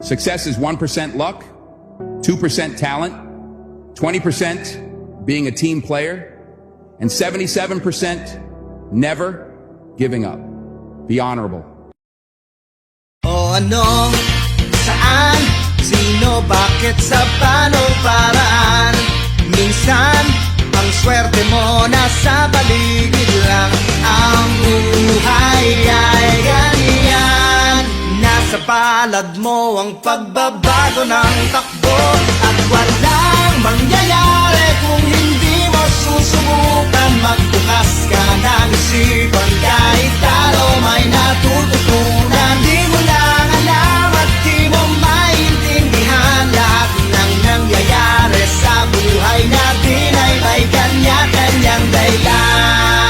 Success is 1% luck, 2% talent, 20% being a team player, and 77% never giving up. Be honorable. O ano, saan, sino, bakit, sa paano, paraan. Minsan, ang swerte mo nasa paligid lang. Ang buhay ay ganyan. Nasa palad mo ang pagbabago ng takbo. At walang mangyayari kung hindi mo susubukan. Magbukas ka ng isipan, kahit talo may natututunan. Di mo lang alam at di mo maintindihan. Lahat ng nangyayari sa buhay natin ay may kanya-kanyang dahilan.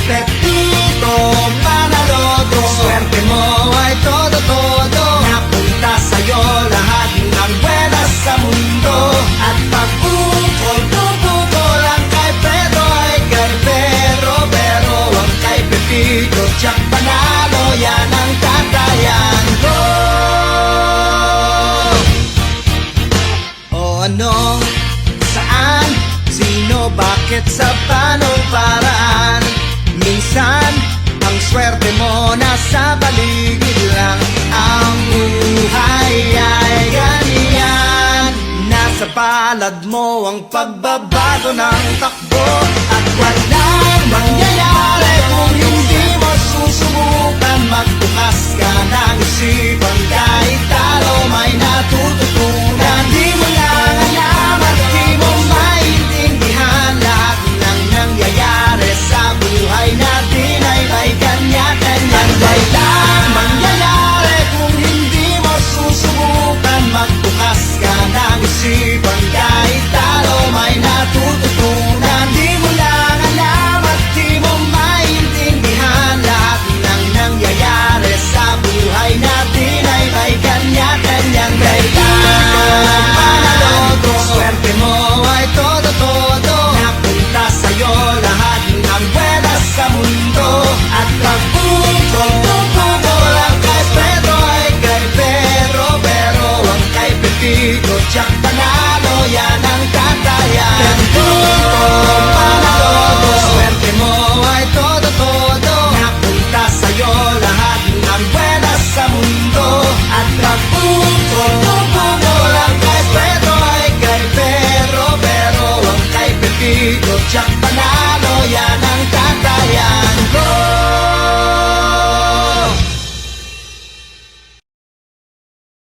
Pepito Manalodo, swerte mo ay todo-todo. Napunta sa'yo lahat ng buenas sa mundo. At pag-ukol, tututol ang kay Pedro ay kay Pedro. Pero ang kay Pepito, tiyak panalo, yan ang tatayan ko. O ano, saan, sino, bakit, sa paano, paraan. Minsan, ang swerte mo nasa paligid lang. Ang buhay ay ganyan. Nasa palad mo ang pagbabago ng takbo.